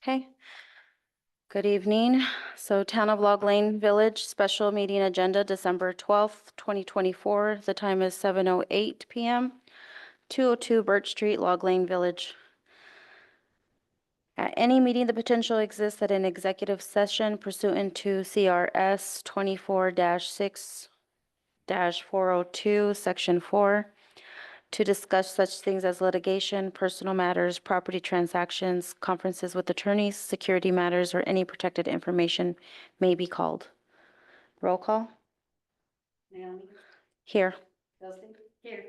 Okay. Good evening. So Town of Log Lane Village Special Meeting Agenda, December 12th, 2024. The time is 7:08 p.m. 202 Birch Street, Log Lane Village. At any meeting, the potential exists that an executive session pursuant to CRS 24-6-402, Section 4, to discuss such things as litigation, personal matters, property transactions, conferences with attorneys, security matters, or any protected information may be called. Roll call. Naomi? Here. Kelsey? Here.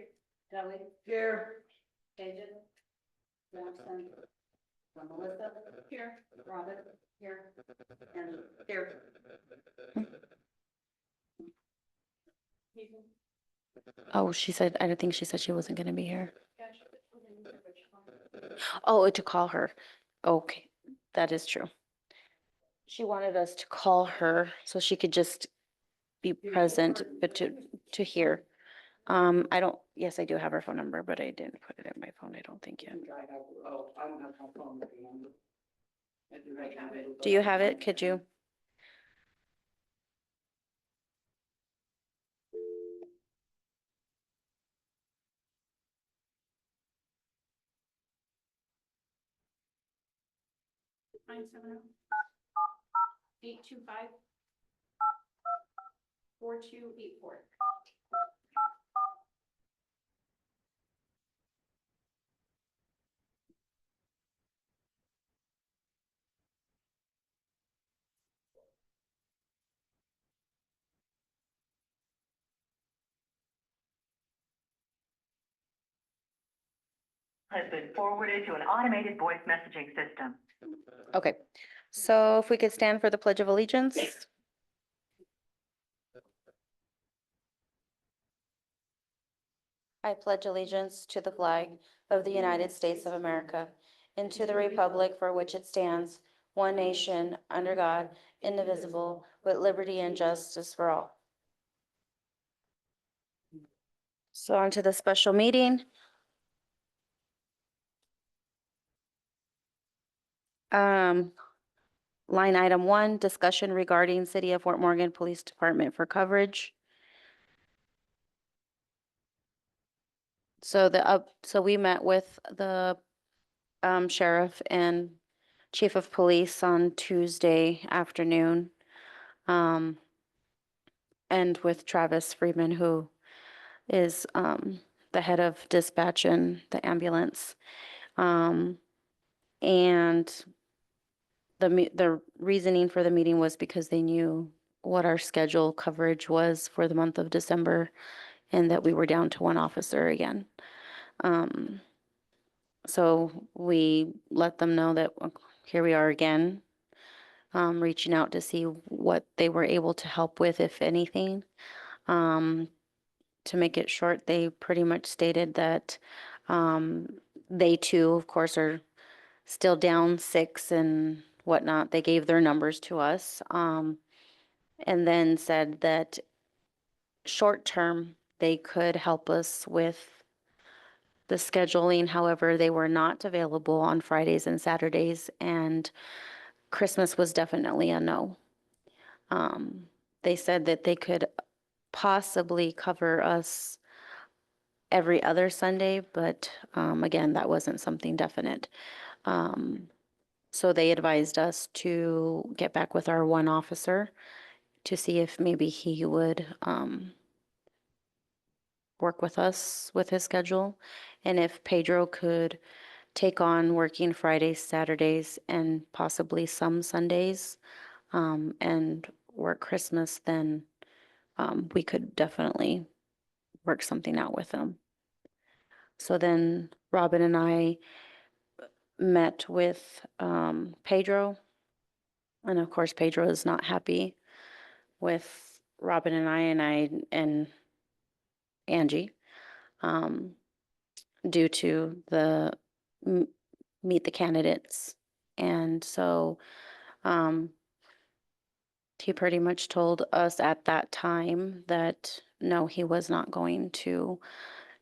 Kelly? Here. Paige? Johnson? Melissa? Here. Robin? Here. And here. Oh, she said, I don't think she said she wasn't going to be here. Oh, to call her. Okay, that is true. She wanted us to call her so she could just be present, but to hear. I don't, yes, I do have her phone number, but I didn't put it in my phone, I don't think yet. I don't have my phone with me. I have it. Do you have it? Could you? Nine 825 4284. Has been forwarded to an automated voice messaging system. Okay, so if we could stand for the Pledge of Allegiance. I pledge allegiance to the flag of the United States of America and to the republic for which it stands, one nation, under God, indivisible, with liberty and justice for all. So on to the special meeting. Line item 1, discussion regarding City of Fort Morgan Police Department for coverage. So so we met with the sheriff and chief of police on Tuesday afternoon. And with Travis Freeman, who is the head of dispatch and the ambulance. And the reasoning for the meeting was because they knew what our schedule coverage was for the month of December and that we were down to one officer again. So we let them know that here we are again, reaching out to see what they were able to help with, if anything. To make it short, they pretty much stated that they too, of course, are still down 6 and whatnot. They gave their numbers to us, and then said that short term they could help us with the scheduling. However, they were not available on Fridays and Saturdays, and Christmas was definitely a no. They said that they could possibly cover us every other Sunday, but again, that wasn't something definite. So they advised us to get back with our one officer to see if maybe he would work with us with his schedule, and if Pedro could take on working Fridays, Saturdays, and possibly some Sundays, and work Christmas, then we could definitely work something out with them. So then Robin and I met with Pedro, and of course Pedro is not happy with Robin and I and Angie, due to the meet the candidates. And so he pretty much told us at that time that no, he was not going to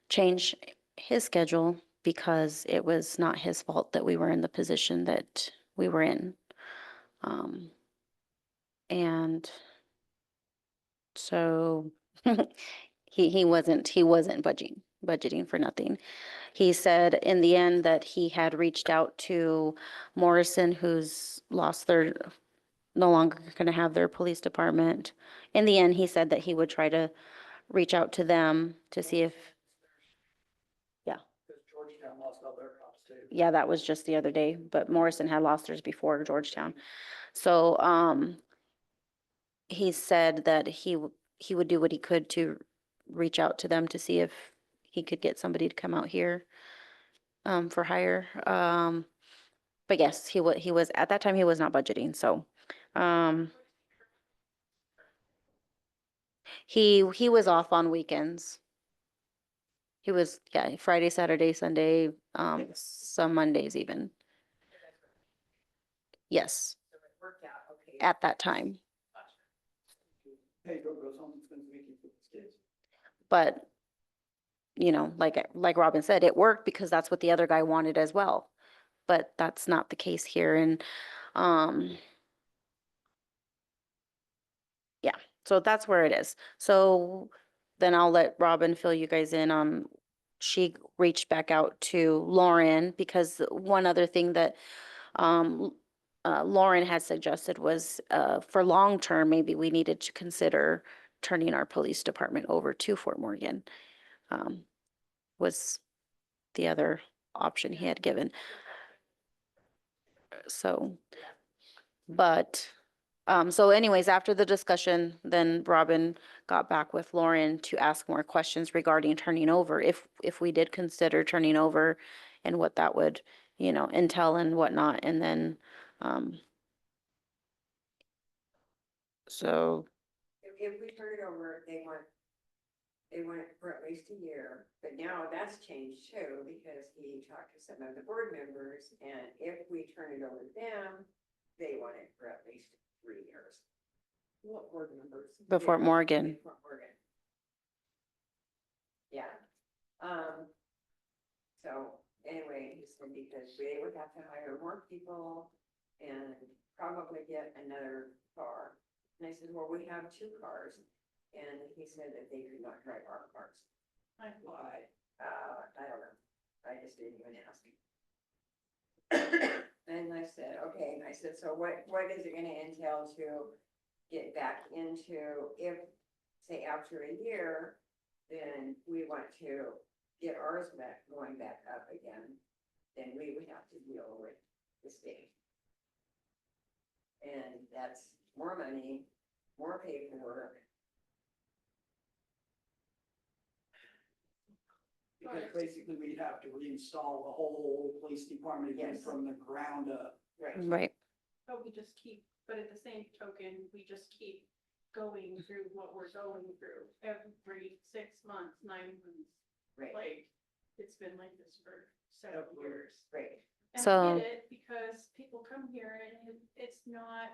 change his schedule because it was not his fault that we were in the position that we were in. And so he wasn't budgeting for nothing. He said in the end that he had reached out to Morrison, who's lost their, no longer going to have their police department. In the end, he said that he would try to reach out to them to see if, yeah, Because Georgetown lost all their cops too. yeah, that was just the other day, but Morrison had lost theirs before Georgetown. So, he said that he would do what he could to reach out to them to see if he could get somebody to come out here, for hire. But yes, he was, at that time, he was not budgeting, so, he was off on weekends. He was, yeah, Friday, Saturday, Sunday, some Mondays even. Yes, So it worked out, okay. at that time. Hey, goes home and spends the weekend with his kids. But, like Robin said, it worked because that's what the other guy wanted as well. But that's not the case here. And, yeah, so that's where it is. So then I'll let Robin fill you guys in on, she reached back out to Lauren because one other thing that, Lauren had suggested was, for long-term, maybe we needed to consider turning our police department over to Fort Morgan, was the other option he had given. So, but, so anyways, after the discussion, then Robin got back with Lauren to ask more questions regarding turning over, if we did consider turning over and what that would, entail and whatnot, and then, so, If we turn it over, they want it for at least a year, but now that's changed too, because he talked to some of the board members, and if we turn it over to them, they want it for at least 3 years. What board members? the Fort Morgan. In Fort Morgan. Yeah. So anyway, he said because they would have to hire more people and probably get another car. And I said, well, we have 2 cars. And he said that they could not drive our cars. Why? I don't know. I just didn't even ask. And I said, okay, and I said, so what is it gonna entail to get back into, if, say, after a year, then we want to get ours back, going back up again, then we would have to deal with the state. And that's more money, more paperwork. Because basically we'd have to reinstall the whole police department again Yes. from the ground up. Right. But but at the same token, we just keep going through what we're going through every 6 months, 9 months. Right, Like, it's been like this for several years. right. And So- I get it, because people come here and it's not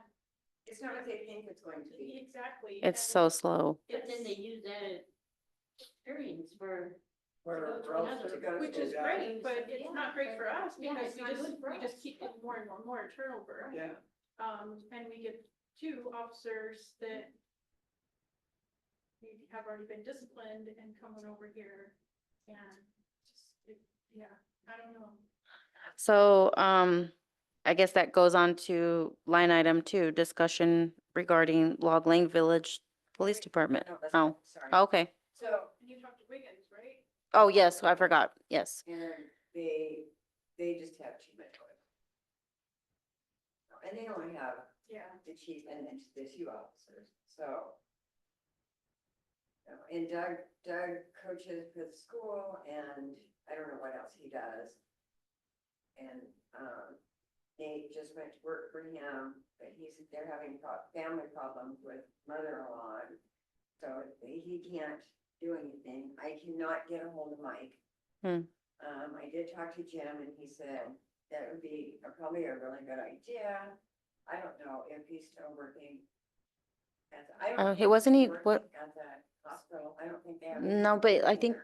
It's not what they think it's going to be. exactly. It's and so slow. But then they use that experience for, Where To go to else another- to go Which to, is yeah. great, but it's Yeah, not great for us yeah, because it's not good for we just us. keep getting more and more turnover. Yeah, And we get 2 officers that maybe have already been disciplined and coming over here and yeah, I don't know. So, I guess that goes on to line item 2, discussion regarding Log Lane Village Police Department. No, that's Oh, not- sorry. okay. So, And you talked to Wiggins, right? Oh, yes, I forgot. Yes. and they just have too much oil. And they only have Yeah. the chief and then the 2 officers, so. And Doug coaches for the school, and I don't know what else he does. And, Nate just went to work for him, but they're having family problems with mother-in-law. So he can't do anything. I cannot get a hold of Mike. Hmm. I did talk to Jim, and he said that would be probably a really good idea. I don't know if he's still working. I don't know He if wasn't he's he- working what- At the hospital, I don't No, but I think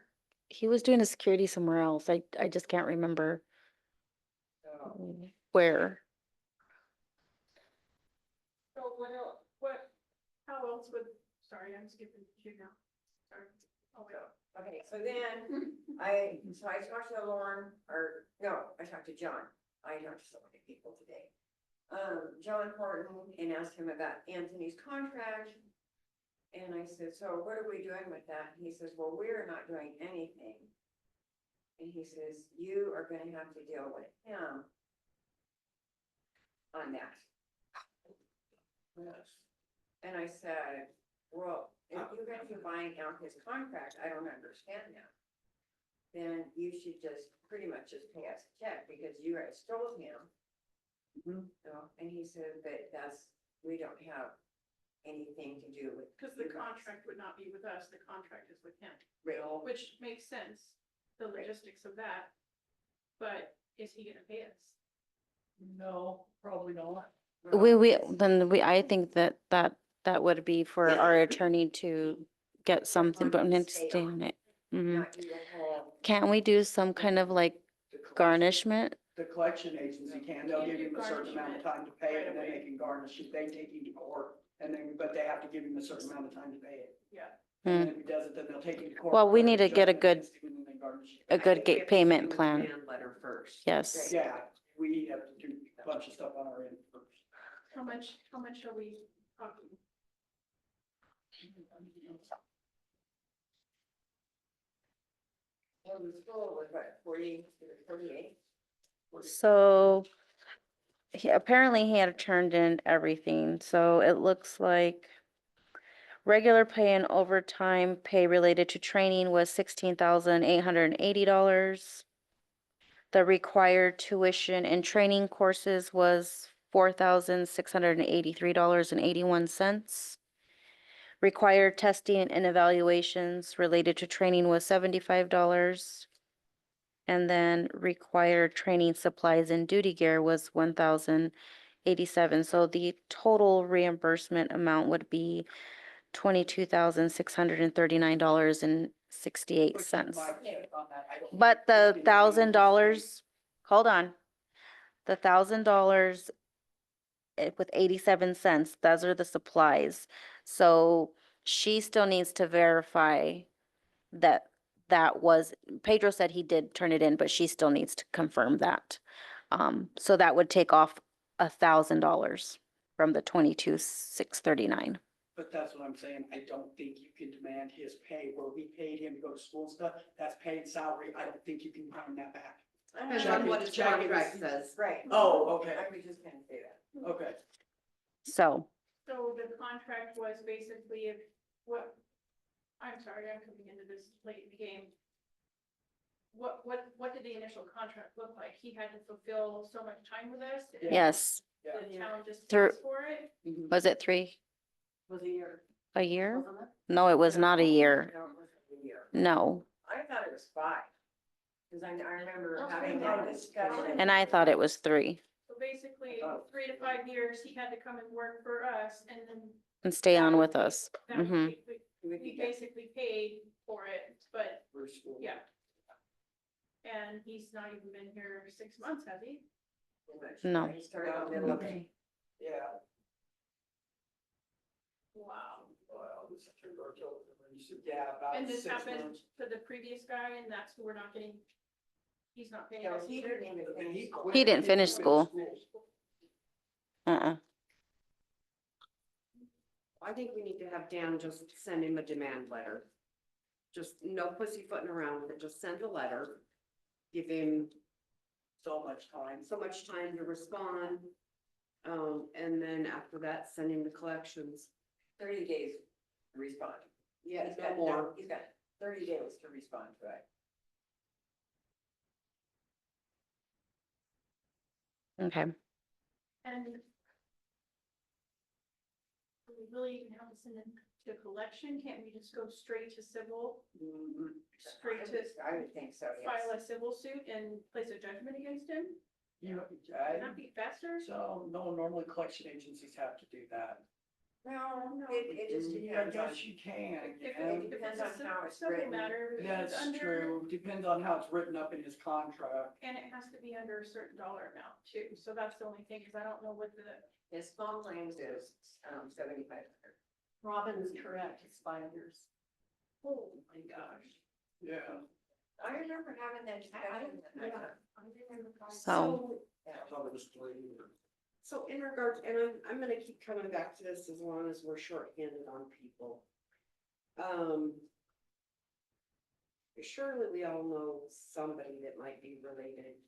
he was doing a security somewhere else. I just can't remember So, where. So how else would, sorry, I'm skipping you now. Sorry. Oh, wait. okay, so then so I talked to Lauren, or, no, I talked to John. I talked to so many people today. John Horton, and asked him about Anthony's contract. And I said, so what are we doing with that? He says, well, we're not doing anything. And he says, you are gonna have to deal with him on that. Yes. And I said, well, if you guys are buying out his contract, I don't understand that. Then you should just pretty much just pay us a check because you guys stole him. Mhm. So, and he said that we don't have anything to do with. Because the you guys. contract would not be with us, the contract is with him, Well, which makes sense, the logistics of that. But is he gonna pay us? no, probably not. I think that would be for our attorney to get something, but need to stay on it. Mhm. Not do the whole. Can't we do some kind of like The collection- garnishment? The collection agency can, they'll You give do him a certain amount of time to pay it, and then they can garnish it, they take him to court, and then, but they have to give him a certain amount of time to pay it. Yeah. And then if he doesn't, then they'll take him to court. Well, we put need to get a judgment good- against him, and then they garnish it. A good gate payment plan. Letter first. Yes. Yeah, we have to do a bunch of stuff on our end first. How much are we talking? Well, the school was what, 48? So apparently he had turned in everything, so it looks like regular pay and overtime pay related to training was $16,880. The required tuition and training courses was $4,683.81. Required testing and evaluations related to training was $75. And then required training supplies and duty gear was $1,087. So the total reimbursement amount would be $22,639.68. Which you might check on that. I don't think But the it's $1,000, hold on, the $1,000 with 87 cents, those are the supplies. So she still needs to verify that Pedro said he did turn it in, but she still needs to confirm that. So that would take off $1,000 from the 22,639. But that's what I'm saying, I don't think you can demand his pay, where we paid him to go to school and stuff, that's paid salary, I don't think you can find that back. Depends Check on it- what his check it. contract says. Right. Oh, okay, I was just gonna say that. okay. So So the contract was basically I'm sorry, I'm coming into this late in the game. What did the initial contract look like? He had to fulfill so much time with us? and yes, Yeah. The town just Through- pays for it? Mhm. was it 3? Was a year. A year? Wasn't it? No, it was not a year. No, it wasn't a year. No. I thought it was 5. Cause I remember having that discussion. And I thought it was 3 So basically, Oh. 3 to 5 years, he had to come and work for us and then. and stay on with us. that would Mhm. be- We basically paid for it, but For school. yeah. And he's not even been here 6 months, has he? No. He started on middle of May. Yeah. Wow. Well, yeah, about And this 6 happened months. to the previous guy and that's who we're not getting, he's not paying No, us he either. didn't even And finish. quit- He didn't finish quit school. Uh-uh. I think we need to have Dan just send him a demand letter. Just no pussyfooting around with it, just send a letter. Give him So much time. so much time to respond. And then after that, send him to collections. 30 days to respond. Yeah, He's no got, more. he's got 30 days to respond to it. Okay. And do we really even have to send it to collection? Can't we just go straight to civil, Mhm. straight to I would think so, file a yes. civil suit and place a judgment against him? You, Would that be faster? so, no, normally collection agencies have to do that. No, it just Yeah, I depends on, guess you can, If yeah. it- if depends it's a on how it's civil written. matter, if it's That's under- true, depends on how it's written up in his contract. And it has to be under a certain dollar amount too, so that's the only thing, is I don't know what the, his small claims is, 7,500. Robin's correct, it's 5 years. oh my gosh. Yeah. I remember having that discussion. I remember buying- So- I thought it was 3. So in regards, and I'm gonna keep coming back to this as long as we're shorthanded on people. Surely we all know somebody that might be related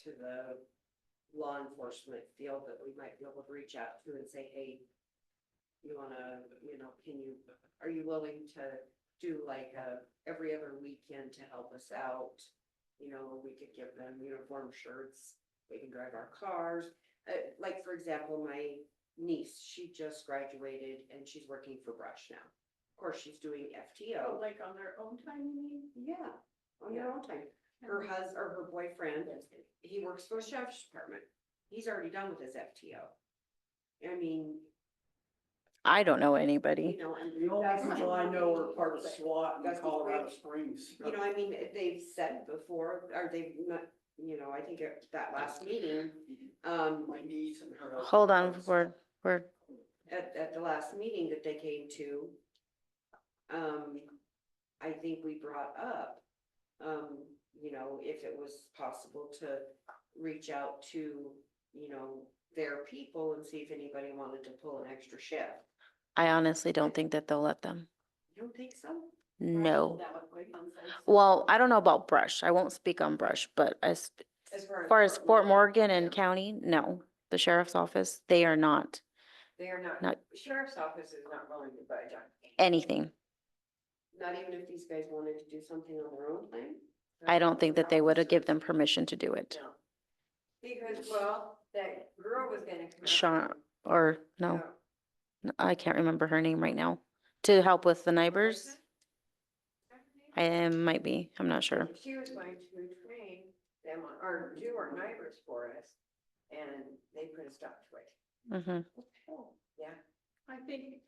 to the law enforcement field that we might be able to reach out to and say, hey, you wanna, are you willing to do like every other weekend to help us out? We could give them uniform shirts, they can drive our cars. Like, for example, my niece, she just graduated and she's working for Brush now. Of course, she's doing Oh, FTO. like on their own time, you mean? Yeah, on their own time. Her boyfriend, he works for the sheriff's department. He's already done with his FTO. I mean, I don't know anybody. and The only that's people I know are part of SWAT in That's Colorado great. Springs. I mean, they've said before, or they've not, I think at that last meeting, My niece and her. Hold on, husband. we're, at the last meeting that they came to, I think we brought up, if it was possible to reach out to, their people and see if anybody wanted to pull an extra shift. I honestly don't think that they'll let them. You don't think so? No. That would make sense. Well, I don't know about Brush. I won't speak on Brush, but as As far as Fort Morgan and yeah, county, no. The sheriff's office, they are not they are not, not- sheriff's office is not willing to budge on. anything. Not even if these guys wanted to do something on their own time? I don't think that they would have give them permission to do it. No. Because, well, that girl was gonna come. out Sean, and- or no, I can't remember her name right now. To help with the neighbors, I might be, I'm not sure. She was going to train them on, or do our neighbors for us, and they put a stop to it. Hmm. Yeah, I think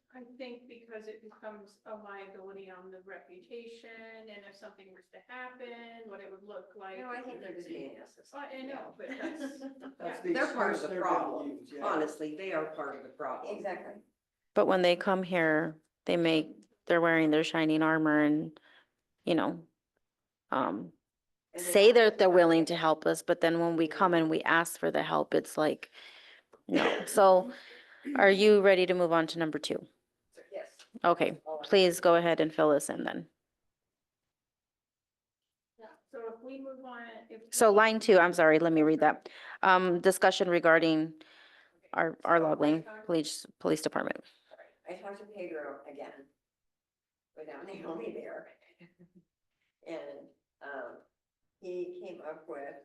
because it becomes a liability on the reputation, and if something was to happen, what it would look like. no, I think they're just being asses. I know, but that's, That's yeah. the They're part of excuse the they're gonna problem. use, yeah. Honestly, they are part of the problem. Exactly. But when they come here, they're wearing their shining armor and, And they say don't that they're have willing to- to help us, but then when we come and we ask for the help, it's like, no. So are you ready to move on to number 2? Yes. Okay, please go ahead and fill this in then. Yeah, so if we move on, if. So we- line 2, I'm sorry, let me read that. Discussion regarding our log lane, police department. I talked to Pedro again, without Naomi there. And, he came up with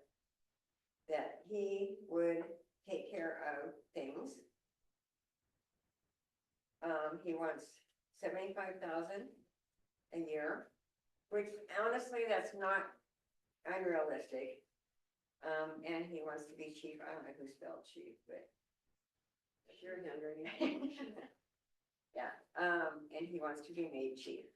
that he would take care of things. He wants 75,000 a year, which honestly, that's not unrealistic. And he wants to be chief, I don't know who spelled chief, but it's your handwriting. Yeah, and he wants to be made chief.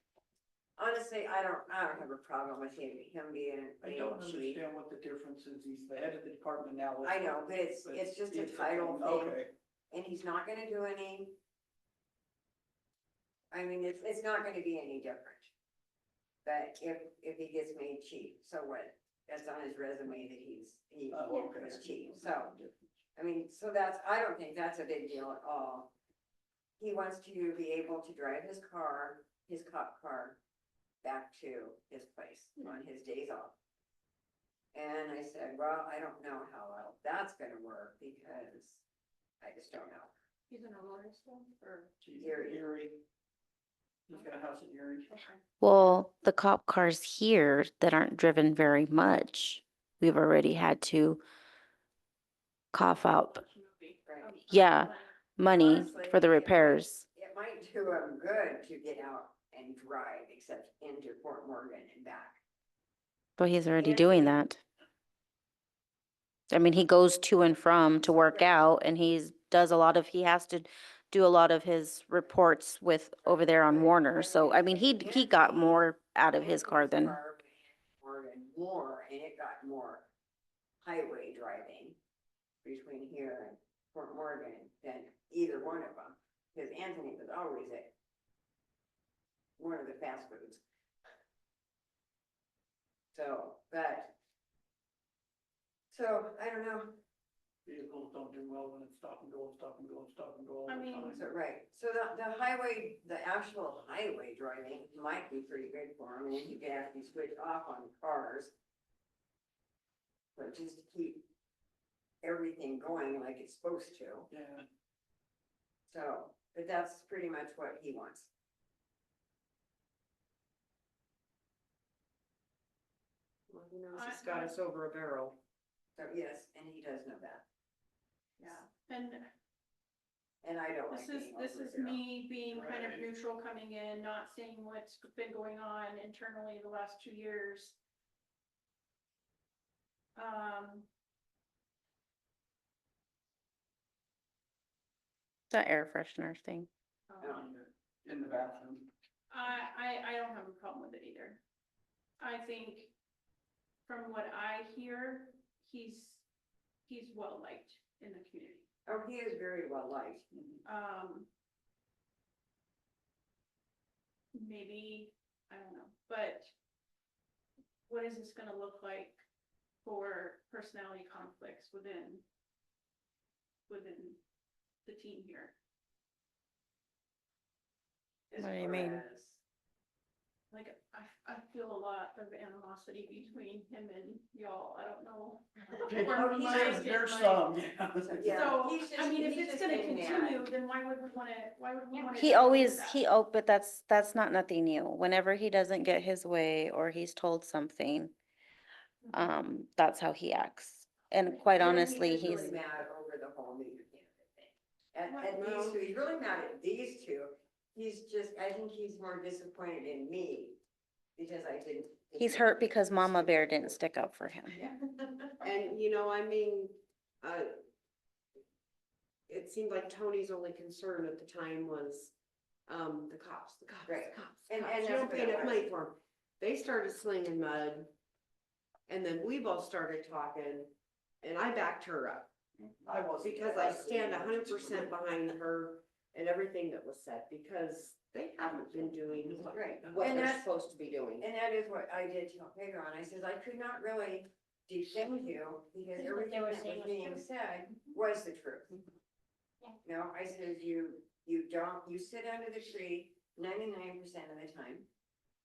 Honestly, I don't have a problem with him being I made don't chief. understand what the difference is. He's the head of the department now. I know, but it's just a title thing, Okay, and he's not gonna do any. I mean, it's not gonna be any different. But if he gets made chief, so what? That's on his resume that he oh, okay. was chief, so. I mean, so I don't think that's a big deal at all. He wants to be able to drive his car, his cop car, back to his place on his days off. And I said, well, I don't know how that's gonna work, because I just don't know. He's in Aurora still, or? He's Erie. Erie. He's got a house in Erie. Well, the cop cars here that aren't driven very much, we've already had to cough up Right. Yeah. money Honestly, for the repairs. It might do him good to get out and drive, except into Fort Morgan and back. But he's already And doing he- that. I mean, he goes to and from to work out and he has to do a lot of his reports with over there on Warner. So, I mean, he got more out of his car than, More, and it got more highway driving between here and Fort Morgan than either one of them. Because Anthony was always at one of the fast foods. So, I don't know. Vehicles don't do well when it's stop and go, stop and go, stop and go all I the mean, time. So, right, so the highway, the actual highway driving might be pretty good for him, and then you can actually switch off on cars. But just to keep everything going like it's supposed to, Yeah, so, but that's pretty much what he wants. Well, he knows he's got us over a barrel. So, yes, and he does know that, yeah, and and I don't like this is, being this over is the barrel. me being kind of Right. neutral coming in, not seeing what's been going on internally the last 2 years. the air freshener thing. in the bathroom. I don't have a problem with it either. I think from what I hear, he's well liked in the community. Oh, he is very well liked. Maybe, I don't know, but what is this gonna look like for personality conflicts within the team here? As What do you far mean? as- Like, I feel a lot of animosity between him and y'all, I don't know. where Oh, he's mine just- There's might- some, yeah. Yeah, So, he's I mean, if he's it's just gonna getting mad. continue, then why would we wanna? He always, but that's not nothing new. Whenever he doesn't get his way or he's told something, that's how he acts. And quite And honestly, was he's, really mad over the whole meter candidate thing. At Well- these two, he's really mad at these two. He's just, I think he's more disappointed in me because I didn't. he's hurt because Mama Bear didn't stick up for him. Yeah. And, you know, I mean, it seemed like Tony's only concern at the time was, the cops, the cops, Right. the cops. And You that's don't what pay it enough was. money for 'em. They started slinging mud. And then we both started talking and I backed her up. I wasn't. Because I stand 100% behind her and everything that was said, because they haven't been doing Right. what And they're that's- supposed to be doing. And that is what I did tell Pedro, and I says, I could not really defend you because Because what they everything were that saying was was being true. said was the truth. Yeah. No, I says, you sit under the tree 99% of the time.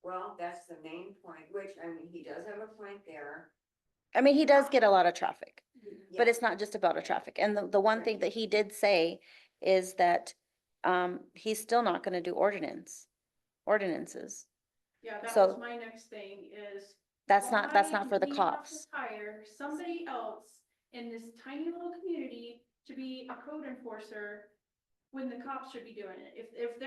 Well, that's the main point, which, I mean, he does have a point there. I mean, he does get a lot of traffic, but Yeah. it's not just about a traffic. And the one thing that he did say is that, he's still not gonna do ordinances. Yeah, that So- was my next thing is. That's not for the why do we have to cops. hire somebody else in this tiny little community to be a code enforcer when the cops should be doing it. If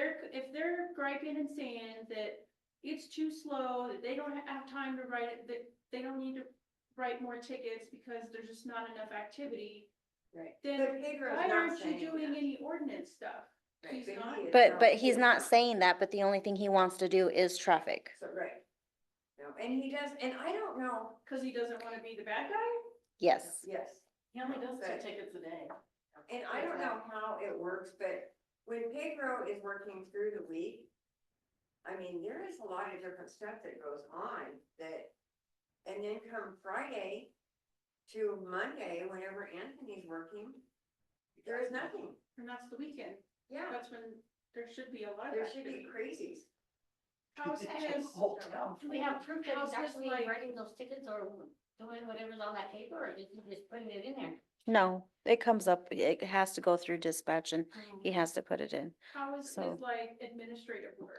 they're griping and saying that it's too slow, that they don't have time to write it, that they don't need to write more tickets because there's just not enough activity, Right. then But Pedro's why not aren't you saying doing that. any ordinance stuff? Right, He's but not? he is But he's not saying that, but the only thing he wants to do is traffic. So, right. No, and he does, and I don't know, Cause he doesn't wanna be the bad guy? Yes. yes. He only does But- 2 tickets a day. And I don't know how it works, but when Pedro is working through the week, I mean, there is a lot of different stuff that goes on that, and then come Friday to Monday, whenever Anthony's working, there is nothing. And that's the weekend. Yeah, That's when there should be a lot of there should be activity. crazies. How's his, Whole town. Do we have proof that How's he's this actually like- writing those tickets or doing whatever's on that paper, or is he just putting it in there? No, it comes up, it has to go through dispatch and he has to put it in. how is So- his like administrative work?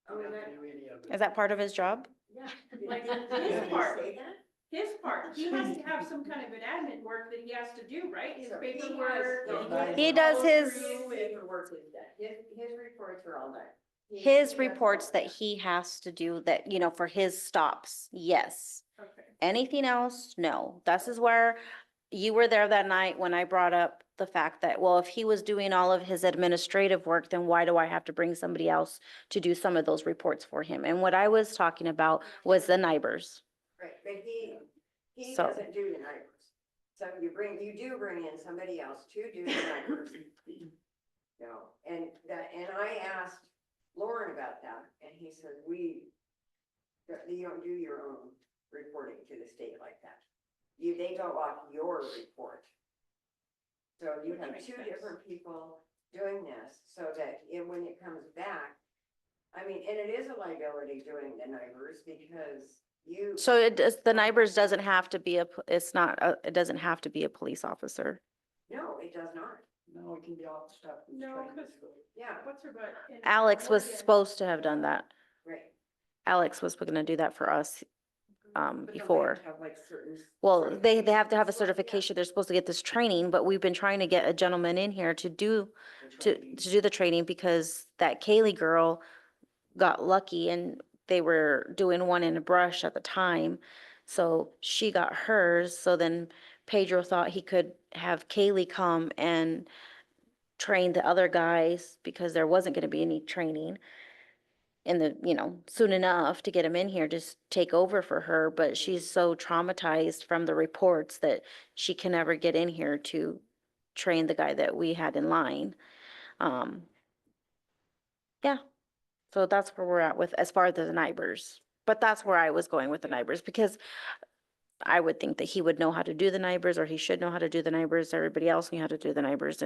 I mean, Don't do any of it. Is that part of his job? Yeah. Like Did his he part, say that? his part, he has to have some kind of an admin work that he has to do, right? His So he has- paperwork. no, and he has- He does follow his- through His and- paperwork is done, his reports are all done. His He does reports all that he has to do that, for his stops, yes. Okay. Anything else? No. This is where you were there that night when I brought up the fact that, well, if he was doing all of his administrative work, then why do I have to bring somebody else to do some of those reports for him? And what I was talking about was the neighbors. Right, but he So- doesn't do the neighbors. So you do bring in somebody else to do the neighbors. You know, and I asked Lauren about that, and he said, you don't do your own reporting to the state like that. They go off your report. So you That have makes two sense. different people doing this, so that when it comes back, I mean, and it is a liability doing the neighbors, because you. So it does, the neighbors doesn't have to be it's not, it doesn't have to be a police officer. No, it does not, No, it can be all the stuff. that's No, trained 'cause- this way. yeah, What's her butt? in Alex was Oregon? supposed to have done that. right. Alex was gonna do that for us, But don't they before. have to have like certain Well, they have to have a certifications? certification. They're supposed to get this training, but we've been trying to get a gentleman in here to do, The to training. do the training because that Kaylee girl got lucky and they were doing one in a brush at the time. So she got hers. So then Pedro thought he could have Kaylee come and train the other guys because there wasn't gonna be any training in the, soon enough to get him in here, just take over for her. But she's so traumatized from the reports that she can never get in here to train the guy that we had in line. Yeah, so that's where we're at with, as far as the neighbors. But that's where I was going with the neighbors, because I would think that he would know how to do the neighbors, or he should know how to do the neighbors. Everybody else knew how to do the neighbors,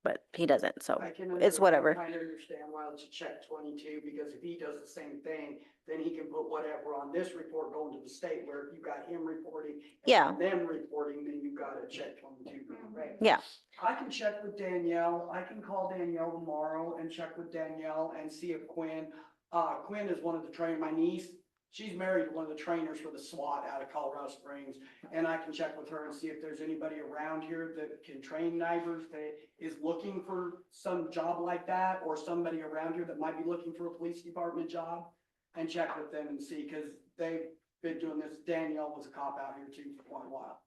but he doesn't, so I can it's whatever. kind of understand why it's a check 22, because if he does the same thing, then he can put whatever on this report going to the state, where if you got him reporting. and Yeah. Them reporting, then you got a check 22. Right. Yeah, I can check with Danielle. I can call Danielle tomorrow and check with Danielle and see if Quinn is one of the my niece. She's married to one of the trainers for the SWAT out of Colorado Springs. And I can check with her and see if there's anybody around here that can train neighbors that is looking for some job like that, or somebody around here that might be looking for a police department job, and check with them and see, because they've been doing this. Danielle was a cop out here too for quite a while,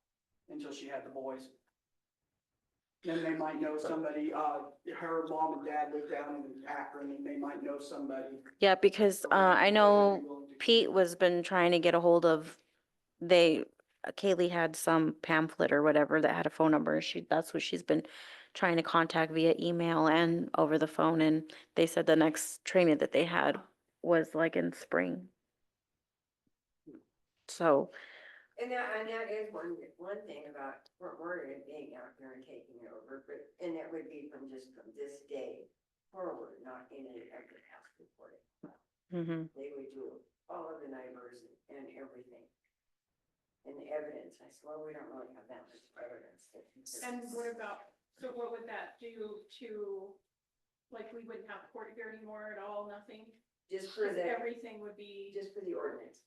until she had the boys. Then they might know somebody, her mom and dad live down in Akron, and they might know somebody. yeah, because I know Pete been trying to get a hold of, Kaylee had some pamphlet or whatever that had a phone number. That's what she's been trying to contact via email and over the phone. And they said the next training that they had was like in spring. So, And that is one thing about Fort Morgan being out there and taking over, and that would be from this day forward, not any of the past reporting. mhm. They would do all of the neighbors and everything. And the evidence, I swear we don't really have that much evidence. And what about, so what would that do to, like, we wouldn't have court here anymore at all, nothing? Just for the, Everything would be. just for the ordinance,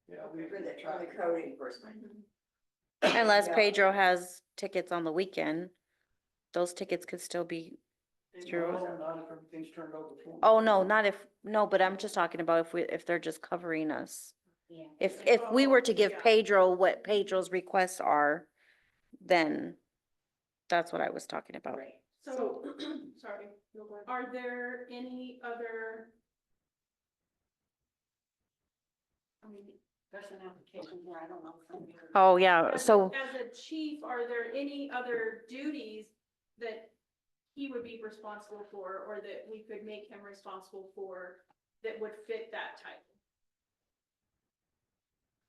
Yeah, for the code enforcement. Unless Yeah. Pedro has tickets on the weekend, those tickets could still be through. No, not if everything's turned over to them. Oh, no, not if, no, but I'm just talking about if they're just covering us. Yeah. If we were to give Yeah. Pedro what Pedro's requests are, then that's what I was talking about. Right. So, sorry, are there any other, I mean, There's an application here, I don't know. if I'm here. Oh, yeah, as so, a chief, are there any other duties that he would be responsible for, or that we could make him responsible for, that would fit that title?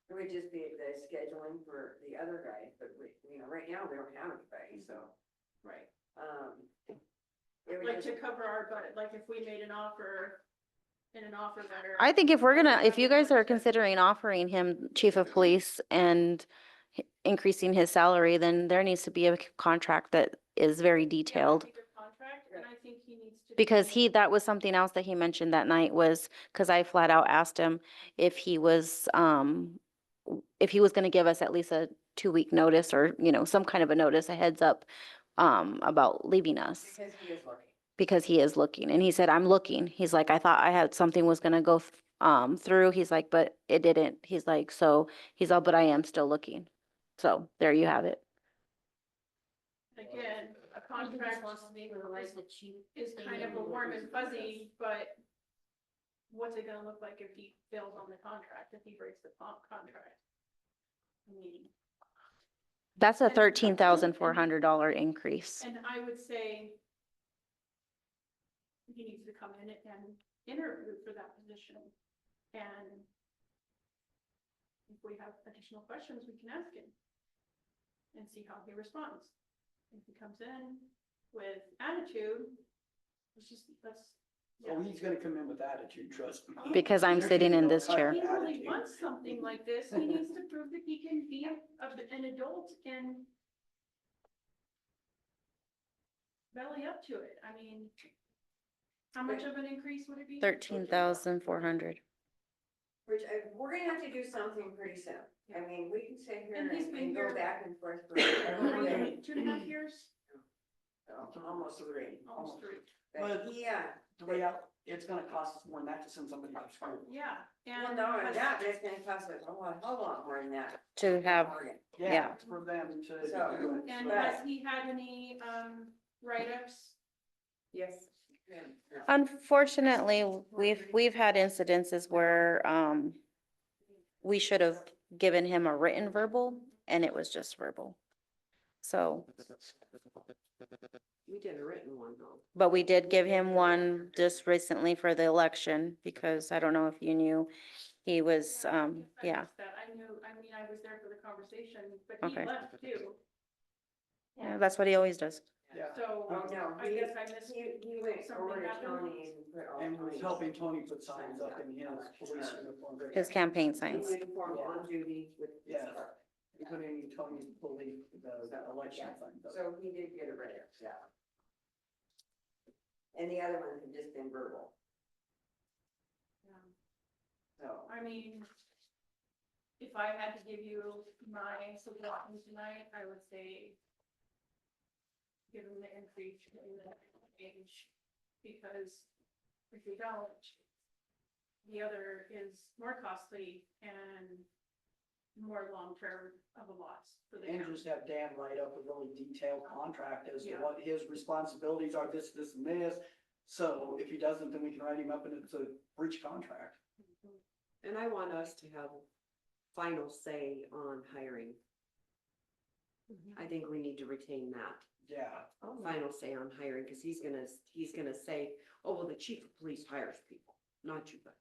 It would just be the scheduling for the other guys, but right now we don't have anybody, so, Right, it would like just, to cover our budget, like if we made an offer, in an offer letter. I think if you guys are considering offering him chief of police and increasing his salary, then there needs to be a contract that is very Yeah, I detailed. think a contract, and I think he needs to. Because that was something else that he mentioned that night was, because I flat out asked him if he was gonna give us at least a 2-week notice, or, some kind of a notice, a heads up, about leaving us, because he is looking. because he is looking. And he said, I'm looking. He's like, I thought I had something was gonna go, through. He's like, but it didn't. He's like, so, but I am still looking. So there you have it. again, a He contract just wants to be able to write the chief. is kind of a warm and fuzzy, but what's it gonna look like if he fails on the contract, if he breaks the contract? I mean, That's a $13,400 increase. and I would say he needs to come in and interview for that position. And if we have additional questions, we can ask him and see how he responds. If he comes in with attitude, let's. Oh, he's gonna come in with attitude, trust me. Because I'm sitting in this chair. If he really wants something like this, he needs to prove that he can be an adult and belly up to it. I mean, how much of an increase would it be? 13,400. Which, we're gonna have to do something pretty soon. I mean, we can sit here And he's been and go here back and forth for How forever. many, 2.5 years? Almost three. Almost 3. But yeah, The way out, it's gonna cost us more than that to send somebody to school. Yeah, well, and. not only that, but it's gonna cost us a whole lot more than that. To have, Yeah, Yeah. for them to So- do it. And So- has he had any, write-ups? Yes. unfortunately, we've had incidences where, we should have given him a written verbal and it was just verbal. So, We did a written one though. but we did give him one just recently for the election because I don't know if you knew, he was, I yeah. missed that. I knew, I mean, I was there for the conversation, but he Okay. left too, Yeah, that's what he always does. Yeah, so Oh, no, I guess I missed. he went something over to happened. Tony and put all. and was Tony's helping Tony put signs up in his police uniform. His campaign signs. Uniform on duty with. Yes. He put in Tony's police, the election Yeah. signs up. So he did get a write-up, yeah. And the other ones have just been verbal, so. I mean, if I had to give you my suggestion tonight, I would say give him the increase in the age, because if we don't, the other is more costly and more long-term of a loss for the And county. just have Dan write up a really detailed contract as to Yeah. what his responsibilities are, this, and this. So if he doesn't, then we can write him up and it's a breach contract. And I want us to have final say on hiring. I think we need to retain that Yeah. final say on hiring, because he's gonna say, oh, well, the chief of police hires people, not you guys.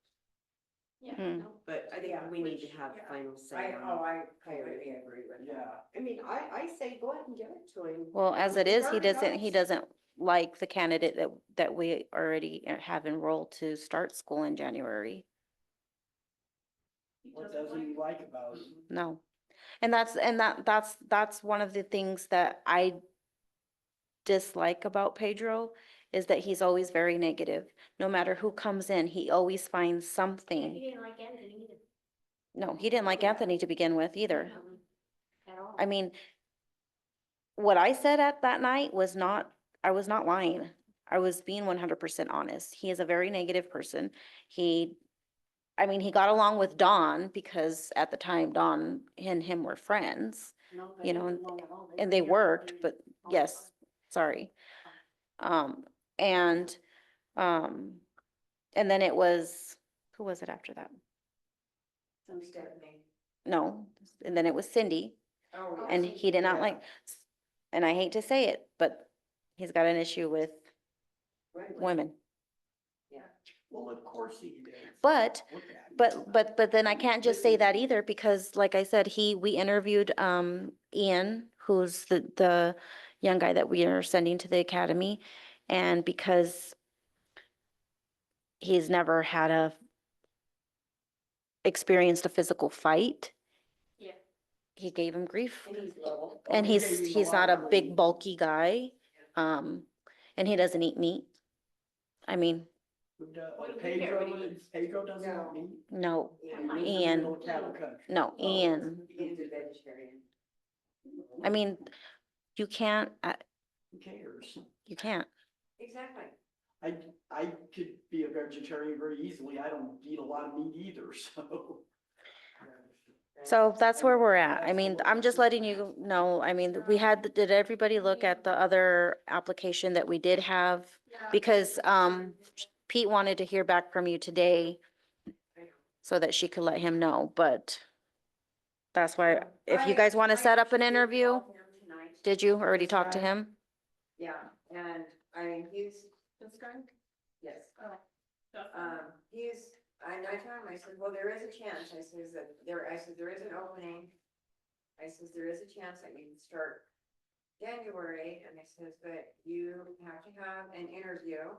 Yeah. Hmm. no. But I think Yeah, we need to which- have yeah. final say I on. completely agree with that. Yeah. I mean, I say go ahead and give it to him. Well, as it is, he Regardless. doesn't like the candidate that we already have enrolled to start school in January. He What doesn't doesn't he like- like about it? No. And that's one of the things that I dislike about Pedro is that he's always very negative. No matter who comes in, he always finds He something. didn't like Anthony either. No, he didn't like Anthony to begin with either. At all. I mean, what I said at that night was not, I was not lying. I was being 100% honest. He is a very negative person. I mean, he got along with Dawn because at the time Dawn and him were friends, No, you know, didn't belong at all. and were they here worked, for but all yes, the sorry. And, and then it was, who was it after that? Some Stephanie. No, and then it was Cindy. Oh, yeah. And he did not Yeah. like, and I hate to say it, but he's got an issue with women. Well, of course he did. But, Look at him. but then I can't just say that either because like I said, we interviewed, Ian, who's the young guy that we are sending to the academy. And because he's never experienced a physical fight, Yeah. he gave him grief. And he's little. And he gave him he's a not lot a of big grief. bulky guy. And he doesn't eat meat. I mean, Who does- What do we Pedro, care? Pedro doesn't No. want meat. no, Yeah. He lives in the Ian. middle of cattle country. no, Ian. He's a vegetarian. I mean, you can't, Who cares? you can't. Exactly. I could be a vegetarian very easily. I don't eat a lot of meat either, so. So that's where we're at. I mean, I'm just letting you know, I mean, did everybody look at the other application that we did have? Yeah. Because, Pete wanted to hear back from you today so that she could let him know, but that's why, if you guys want to set up an interview, did you already talk to him? Yeah, and I mean, he's, This guy? yes, Oh. he's, I told him, I said, well, there is a chance, I says that there, I said, there is an opening. I says, there is a chance that you can start January, and I says, but you have to have an interview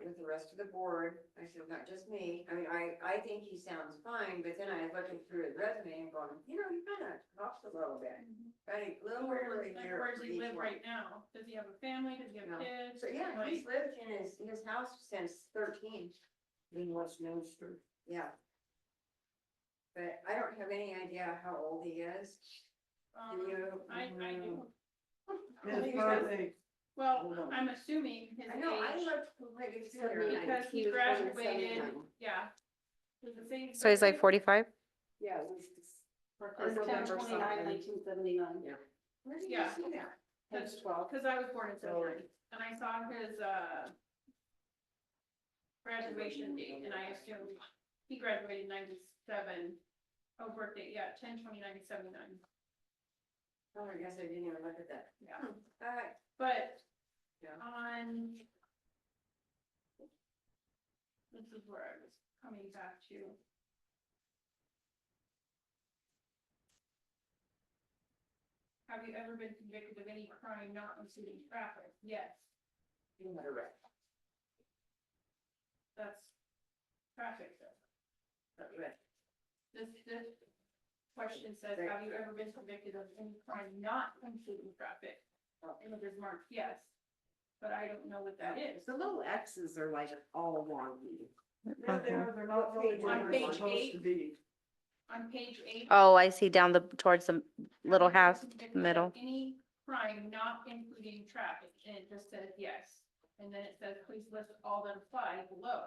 with the rest of the board. I said, not just me. I mean, I think he sounds fine, but then I was looking through his resume and going, you know, he kind of talks a little bit. Right, a little over a year. Where does he each live one. right now? Does he have a family? Does he have No. kids? So, yeah, Like- he's lived in his house since 13. In Westminster. Yeah. But I don't have any idea how old he is. Do you? I do. His birthday, Well, Hold on. I'm assuming his I know, I age, looked like it's because he He was born in graduated, 79. yeah. Does it say? So he's like exactly? 45? Yeah, it was Or or November 10/29, something. 1979. Yeah. Where did you Yeah. see that? Cause, Page 12. 'cause I was born in 79, and I saw his, graduation date, and I assumed he graduated 97. Oh, birth date, yeah, 10/29/79. Oh, I guess I didn't even look at that. Yeah. All right. But Yeah. on, this is where I was coming back to. Have you ever been convicted of any crime not including traffic? Yes, that's traffic though. That's right. This question says, have you ever been convicted of any crime not including traffic? And it is marked yes, but I don't know what that is. The little X's are like all wonky. yeah, they're not really On where they're page supposed 8. to be. On page 8. Oh, I see down towards the little have you been half, convicted of middle. Any crime not including traffic, and it just says yes. And then it says, please list all that apply below.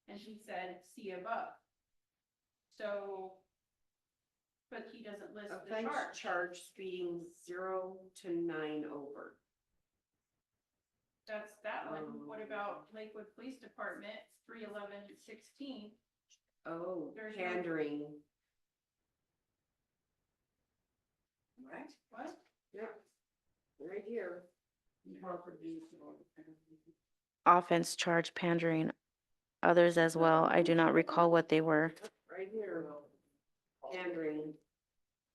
And he said, see above. So, but he doesn't list the Offense charge. charge speeding 0 to 9 over. That's that one. What about Lakewood Police Department, 3/11/16? Oh, There's no- pandering. Right? What? Yep. Right here. Offense charge pandering others as well. I do not recall what they were. Right here. Pandering.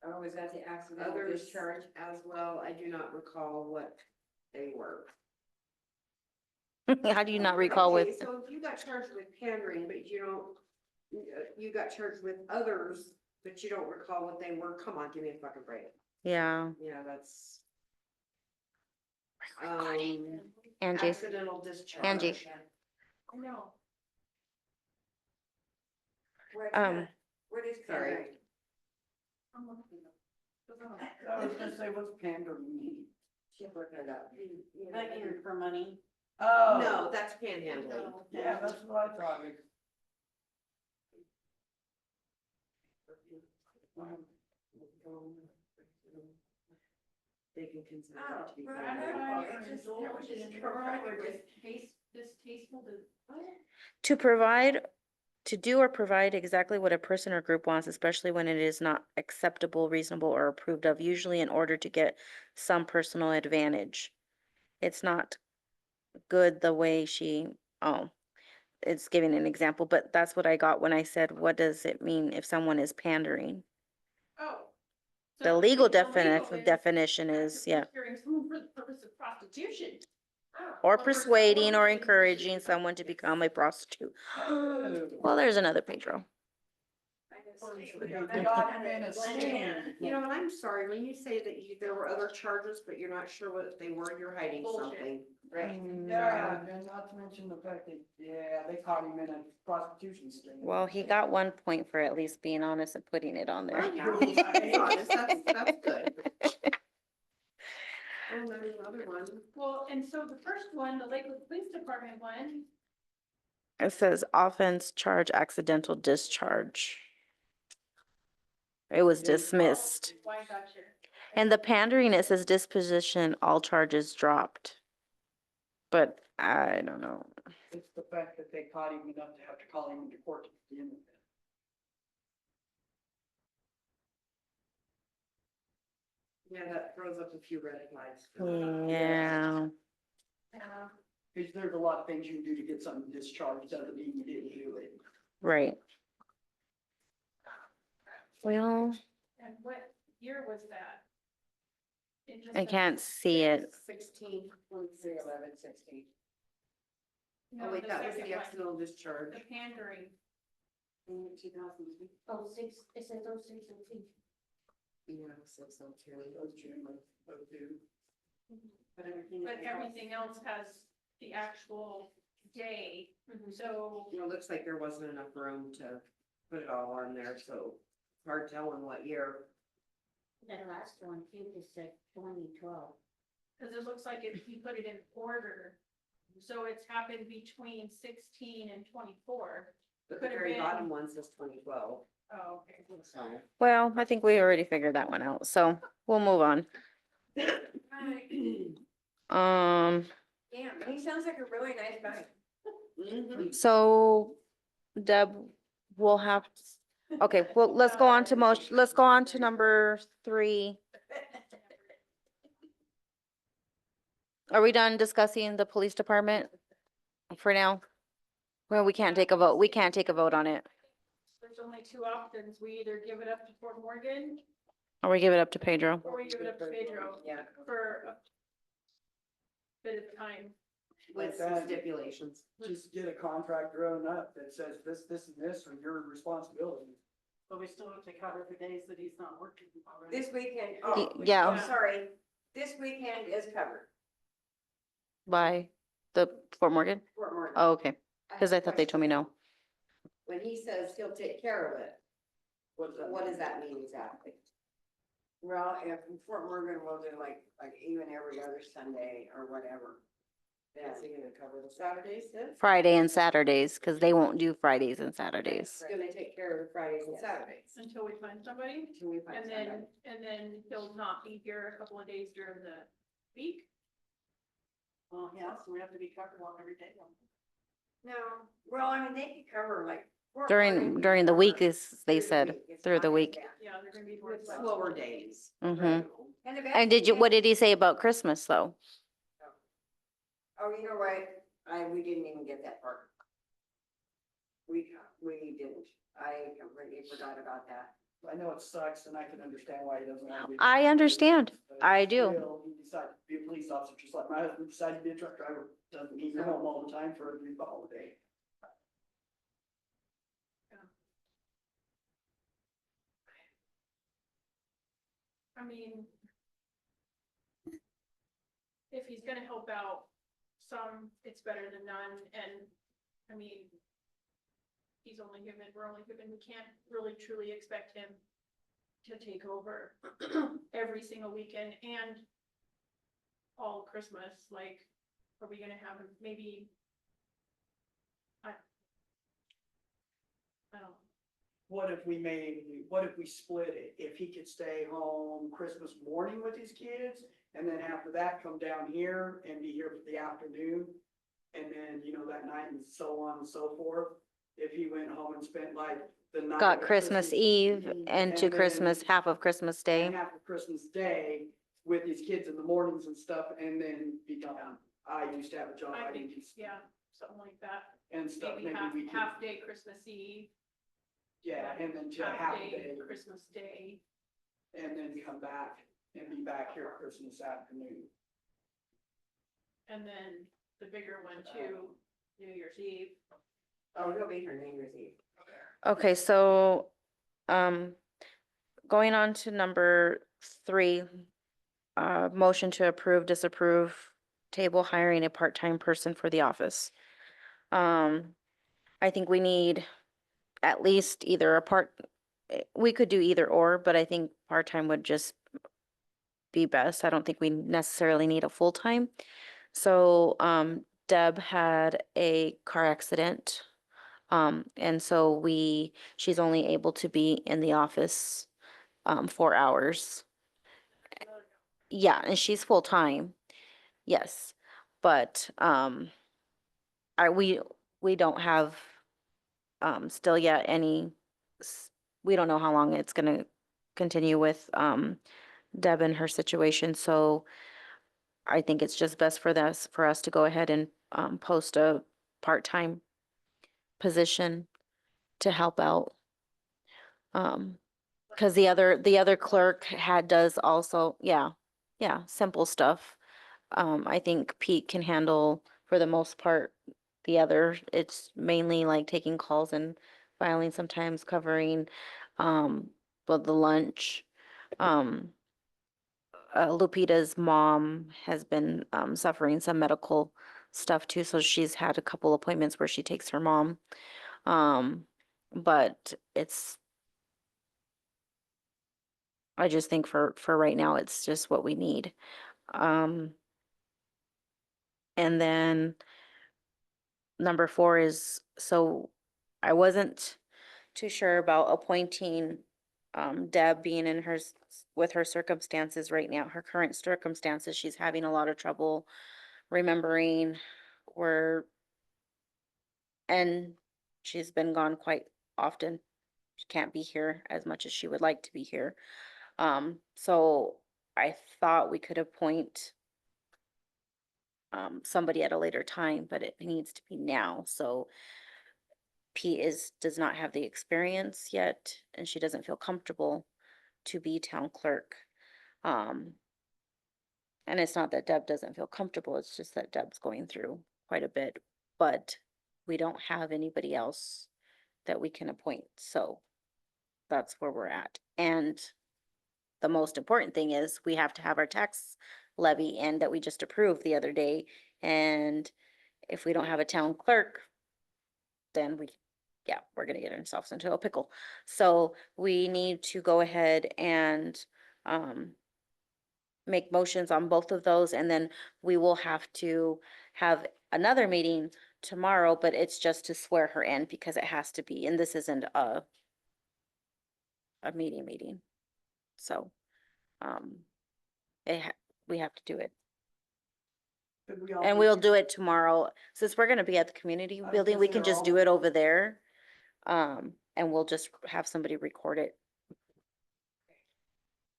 Oh, is that the accidental Others discharge? as well. I do not recall what they were. How do you not recall Okay, with, so if you got charged with pandering, but you don't, you got charged with others, but you don't recall what they were, come on, give me a fucking break. yeah, Yeah, that's. Angie, Accidental discharge. Angie. I know. What is Sorry. pandering? I'm looking it up. I was gonna say, what's pandering mean? She's looking it up. Begging for money. Oh. No, that's panhandling. Yeah, that's what I thought. They can consider Oh, it to be. right. pandhandling. It's just- Result that was just in correct. or distasteful to. to provide, to do or provide exactly what a person or group wants, especially when it is not acceptable, reasonable, or approved of, usually in order to get some personal advantage. It's not good the way it's giving an example, but that's what I got when I said, what does it mean if someone is pandering? Oh. The So legal the legal is definition is, yeah, Procuring someone for the purpose of prostitution. or persuading or encouraging someone to become a prostitute. Well, there's another page row. They got him in a sting. You know, and I'm sorry, when you say that there were other charges, but you're not sure what they were, you're hiding Bullshit. something. Right. Yeah, and not to mention the fact that, yeah, they caught him in a prostitution sting. Well, he got 1 point for at least being honest and putting it on there. Yeah, it's honest, that's good. Oh, there's another one. Well, and so the first one, the Lakewood Police Department one, It says offense charge accidental discharge. It was dismissed. Why gotcha. And the pandering, it says disposition, all charges dropped. But I don't know. It's the fact that they caught him enough to have to call him into court to begin with. Yeah, that throws up a few red flags. Yeah, Because there's a lot of things you can do to get something discharged, doesn't mean you didn't do it. right. Well, And what year was that? It just I says can't see it. 16, 3/11/16. No, oh wait, the that was second the one, accidental discharge. the pandering. In 2003. Oh, six, it says oh, 6:02. Yeah, 602. Those June of due. But everything. But everything else has the actual day, so, You know, it looks like there wasn't enough room to put it all on there, so hard telling what year. That last one too, is 2012. cause it looks like if you put it in order, so it's happened between 16 and 24. But the Could have very been. bottom one says 2012, Oh, okay. so. Well, I think we already figured that one out, so we'll move on. Um, Yeah, he sounds like a really nice guy. so Deb, we'll have, okay, well, let's go on to let's go on to number 3. Are we done discussing the police department for now? Well, we can't take a vote. We can't take a vote on it. There's only two options. We either give it up to Fort Morgan Or we give it up to Pedro. or we give it up to Pedro Yeah. for a bit of time. With some stipulations. Just get a contract drawn up that says this, and this are your responsibilities. But we still have to cover the days that he's not working already. This weekend, oh, Yeah. I'm sorry, this weekend is covered, By the Fort Morgan? Fort Morgan. Oh, okay, because I have a thought they told me no. When he says he'll take care of it, what does that mean exactly? Well, if Fort Morgan will do like even every other Sunday or whatever. Is he gonna cover the Saturdays then? Friday and Saturdays, because they won't do Fridays and Saturdays. He's gonna take care of the Fridays and Yes. Saturdays. Until we find somebody, Until we find and somebody. then he'll not be here a couple of days during the week. Well, yeah, so we have to be covered on every day. No, well, I mean, they could cover like. Fort During Morgan can during the week cover is, they through the said, week. It's through not the as week. bad. Yeah, they're gonna be more With flexible. slower days. Mm-hmm. And the best And did you, thing what is- did he say about Christmas though? Oh, you know what? We didn't even get that part. We didn't. I completely forgot about that. I know it sucks and I can understand why he doesn't want to be. I understand. But I do. still, he decided to be a police officer, just like my husband decided to be a truck driver. Doesn't mean you're home all the time for every holiday. I mean, if he's gonna help out some, it's better than none, and, I mean, we're only given, we can't really truly expect him to take over every single weekend and all Christmas, like, are we gonna have him, maybe, I don't know. What if we split it? If he could stay home Christmas morning with his kids, and then after that, come down here and be here for the afternoon, and then, that night and so on and so forth. If he went home and spent like the night. Got of Christmas Eve and to then Christmas, half of Christmas Day. And half of Christmas Day with his kids in the mornings and stuff, and then be done. I used to have a job, I I think, didn't do yeah, something like that, and stuff, maybe maybe we could, half day Christmas Eve, yeah, and then to half half day day, Christmas Day. and then come back and be back here Christmas afternoon. And then the bigger one too, New Year's Eve. Oh, he'll be here New Year's Eve. Okay, so, going on to number 3, motion to approve, disapprove, table hiring a part-time person for the office. I think we need at least either we could do either or, but I think part-time would just be best. I don't think we necessarily need a full-time. So, Deb had a car accident. And so she's only able to be in the office 4 hours. Yeah, and she's full-time, yes, but, we don't have, still yet we don't know how long it's gonna continue with, Deb and her situation, so I think it's just best for us to go ahead and, post a part-time position to help out. Cause the other clerk does also, yeah, simple stuff. I think Pete can handle, for the most part, the other, it's mainly like taking calls and filing, sometimes covering, but the lunch. Um, Lupita's mom has been, suffering some medical stuff too, so she's had a couple appointments where she takes her mom. But I just think for right now, it's just what we need. Um, and then number 4 is, so I wasn't too sure about appointing, Deb being in with her circumstances right now, her current circumstances. She's having a lot of trouble remembering where, and she's been gone quite often. She can't be here as much as she would like to be here. So I thought we could appoint, somebody at a later time, but it needs to be now. So Pete does not have the experience yet, and she doesn't feel comfortable to be town clerk. Um, and it's not that Deb doesn't feel comfortable, it's just that Deb's going through quite a bit, but we don't have anybody else that we can appoint, so that's where we're at. And the most important thing is we have to have our tax levy in that we just approved the other day, and if we don't have a town clerk, then yeah, we're gonna get ourselves into a pickle. So we need to go ahead and, make motions on both of those, and then we will have to have another meeting tomorrow, but it's just to swear her in because it has to be, and this isn't a meeting. So, um, we have to do it. Could we all And do- we'll do it tomorrow. Since we're gonna be at the community I was building, gonna we say, can are just all- do it over there. And we'll just have somebody record it.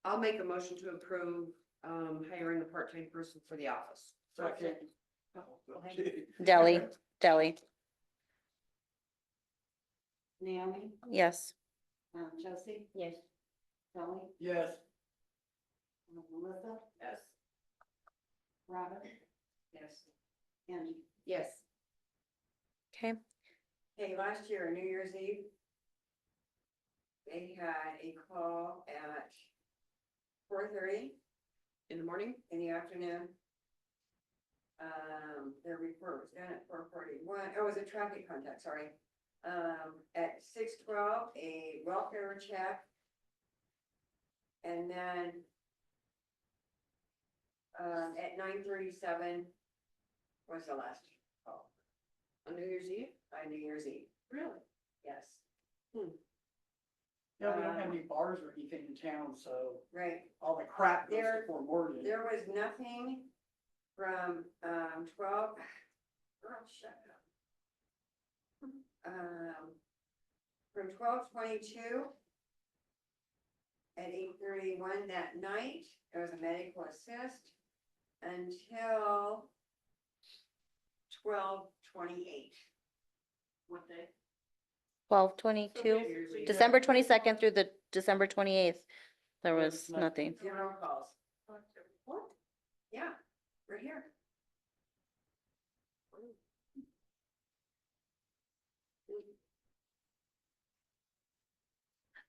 I'll make a motion to approve, hiring a part-time person for the office. Second. Deli, Naomi, yes. Josie, Yes. Kelly, Yes. Melissa. Yes. Robin, Yes. Angie. Yes. Okay, Hey, last year, New Year's Eve, they had a call at 4:30 In the morning? in the afternoon. Their report was done at 4:41. Oh, it was a traffic contact, sorry. At 6:12, a welfare check. And then, at 9:37 was the last call On New Year's Eve? on New Year's Eve. Really? Yes, Yeah, we don't have any bars or anything in town, so right. all the crap goes There- before Morgan. There was nothing from, 12, girl, shut up. From 12:22 at 8:31 that night, there was a medical assist until 12:28. What day? 12/22, December 22nd through the December 28th. There was nothing. Zero calls. What? Yeah, right here.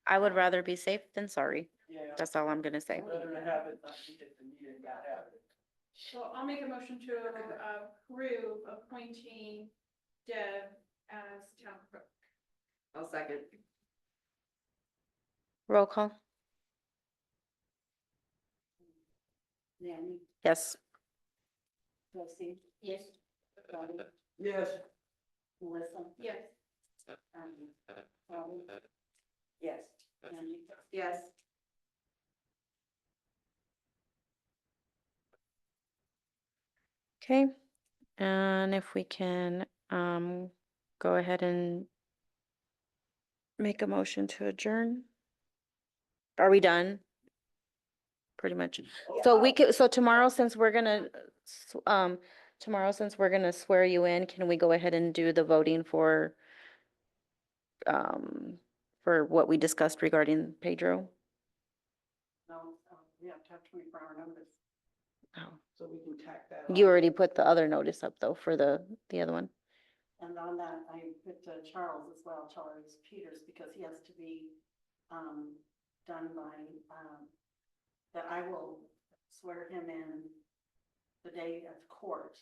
I would rather be safe than sorry. Yeah. That's all I'm gonna say. Better to have it, not need it than need it, not have it. So I'll make a motion to approve appointing Deb as town clerk. I'll second. Roll call, Naomi, yes. Josie. Yes. Kelly, Yes. Melissa. Yes. Robin, Yes. Angie. Yes. Okay, and if we can, go ahead and make a motion to adjourn. Are we done? Pretty much. So we could, so tomorrow, since we're gonna, tomorrow, since we're gonna swear you in, can we go ahead and do the voting for what we discussed regarding Pedro? No, we have to have 24-hour notice. Oh, So we can tack that on. you already put the other notice up though for the other one. And on that, I put Charles as well, Charles Peters, because he has to be, done by, that I will swear him in the day of court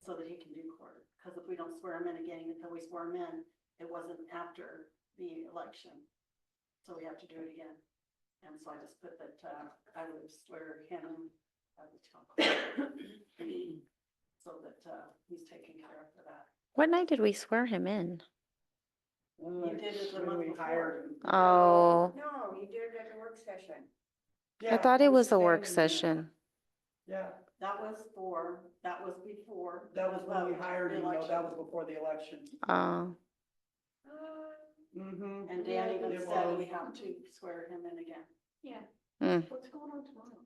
so that he can do court. Because if we don't swear him in again, until we swear him in, it wasn't after the election. So we have to do it again. And so I just put that, I would swear him at the town court. So that, he's taken care of for that. What night did we swear him in? You did it the When month we before. hired him. Oh, No, you did it at a work session. I Yeah, thought it was a work standing there. session. Yeah, That was before. that was when we the hired him, though, election. that was before the election. Mm-hmm. And Dan even It said we was. have to swear him in again. Yeah. Mm. What's going on tomorrow?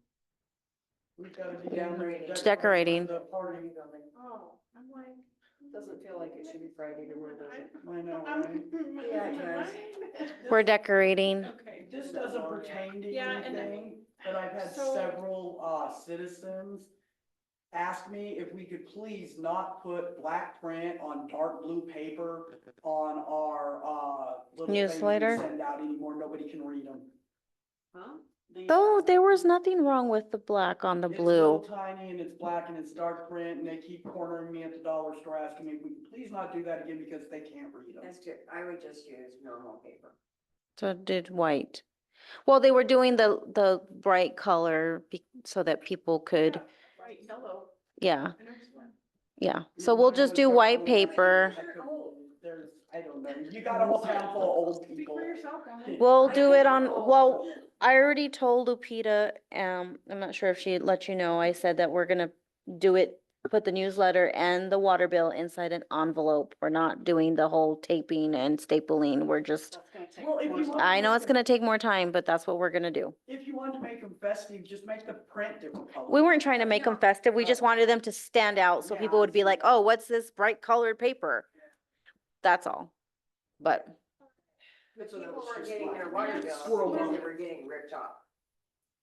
We've got to be down there. Decorating. Decorating. The party. Oh, I'm like. Doesn't feel like it should be Friday tomorrow, does it? I know, I'm- right? Yeah, it does. We're decorating. Okay. This doesn't pertain to Yeah, and- anything, but I've had So- several, citizens ask me if we could please not put black print on dark blue paper on our, little thing that we Newsletter? send out anymore. Nobody can read them. Huh? Though there was nothing wrong with the black on the It's little blue. tiny and it's black and it's dark print, and they keep cornering me at the dollar store asking me if we could please not do that again because they can't read them. That's good. I would just use normal paper. So did white. Well, they were doing the bright color so that people could, Right, yellow. yeah, I noticed one. yeah. So we'll just do white paper. There's, I don't know, you got a whole town full of old Speak people. for yourself, Emily. We'll do it on, well, I already told Lupita, I'm not sure if she let you know, I said that we're gonna do it, put the newsletter and the water bill inside an envelope. We're not doing the whole taping and stapling, we're just, That's gonna take Well, if more you time. want- I know it's gonna take more time, but that's what we're gonna do. If you want to make them festive, just make the print different colors. We weren't trying to make them festive, we just wanted them to stand out, so Yeah, people I would be see. like, oh, what's this bright colored paper? That's all, but, But So that people was weren't just getting like their water bills squirrel because they money. were getting ripped off.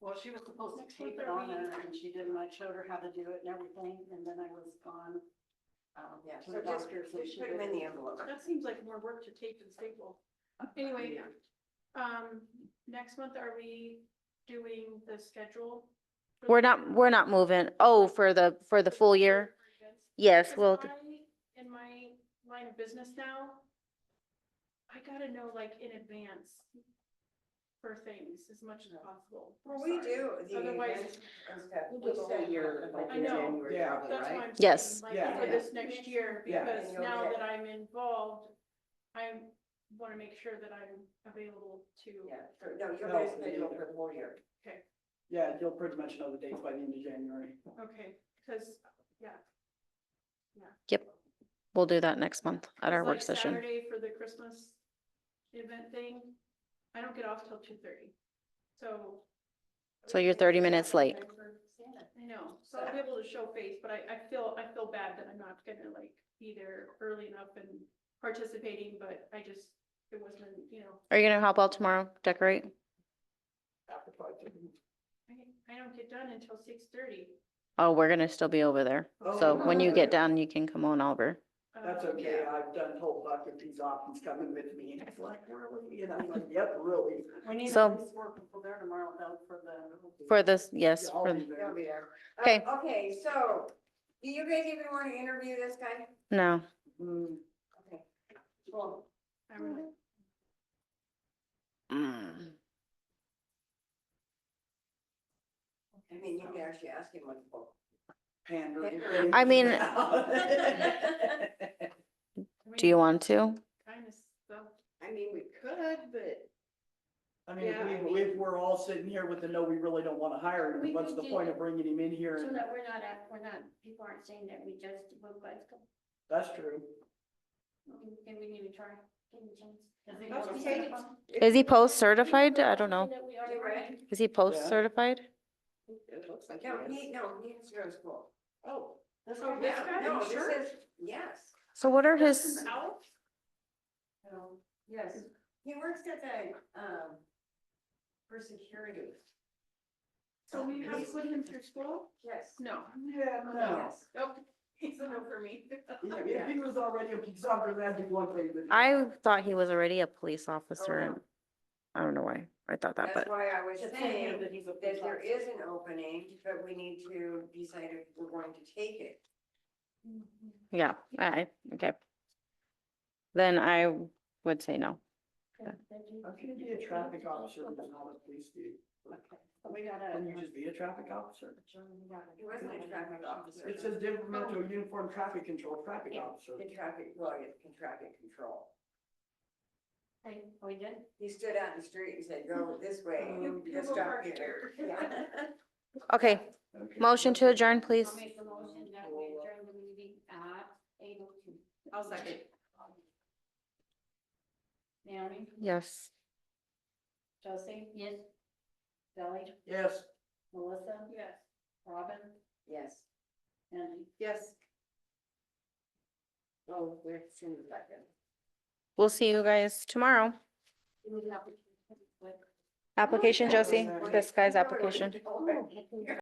Well, she was supposed to tape it on there and she didn't. I showed her how to do it and everything, and then I was gone. Yeah, To so the just, doctor, so just she put them in didn't. the envelope. That seems like more work to tape and staple. Anyway, next month, are we doing the schedule? for we're the- not moving, oh, for the full year? for events? Yes, Because well, in my line of business now, I gotta know like in advance for things as much as possible. Well, we Sorry. do the Otherwise- events and stuff. We'll do the whole year, like I in know. January, Yeah. probably, That's what right? I'm saying. Yes. Like Yeah. for this next year, Yeah. because And you'll now get- that I'm involved, I wanna make sure that I'm available to. Yeah, so, no, you'll No, get a schedule for the whole year. Okay, Yeah, you'll pretty much know the dates by the end of January. okay, because, yeah. yep, we'll do that next month at our It's work like session. Saturday for the Christmas event thing, I don't get off till 2:30, so. So you're 30 minutes late. I know, so I'll be able to show face, but I feel bad that I'm not gonna like be there early enough and participating, but it wasn't, Are you gonna help out tomorrow, decorate? After 5:30. I don't get done until 6:30. Oh, we're gonna still be over there. So Oh, when you okay. get done, you can come on over. That's okay, I've done told Buck if he's off, he's coming with me, and he's like, really? And I'm like, yep, really. We need So- at least 4 people there tomorrow though for the. For this, yes, Yeah, I'll for, be there. They'll be there. Okay. Okay, so, do you guys even want to interview this guy? no. Mm, Okay. Well, I really, Mm. I mean, you can actually ask him what for. pandering. I mean- Do you want to? kind of stuff. I mean, we could, but I mean, Yeah, I if we're all sitting here with the no, we really don't wanna hire him, We what's the could point do- of bringing him in here? So And that we're not, people aren't saying that we just book bicycle. that's true. Can we maybe try, give him a chance? Is he That's post okay. certified? Is he post certified? I don't know. That we are You ready? trying. Is he post certified? It looks like. No, it is. he has to go to school. Oh, This Oh, one, this yeah. guy? No, Are you this sure? is, yes, So what are Justin's his, out? yes. He works at the, for security. So we have to put him through school? Yes. No. Yeah, no. Yes. Nope. He's a no for me. If he was already a police officer, that'd be one thing, but. I thought he was already a police officer Oh, no. and I don't know why I thought that, That's but why I was It's in here saying that he's a that police there officer. is an opening, but we need to decide if we're going to take it. yeah, okay. Then I would say no. How can you be a traffic officer but not a police dude? We gotta. Can you just be a traffic officer? He wasn't a traffic officer. It says detrimental uniform traffic control, traffic officer. In traffic, well, in traffic control. Hey, we did? He stood out in the street and said, go this way, You you go stop park here. here. Yeah. Okay, Okay. motion to adjourn, please. I'll make the motion that we adjourn the meeting at 8:02. I'll second. Naomi? Yes. Josie? Yes. Kelly? Yes. Melissa? Yes. Robin? Yes. Angie? yes. Oh, we're seeing the second. We'll see you guys tomorrow. Application, Josie, this guy's application. Oh,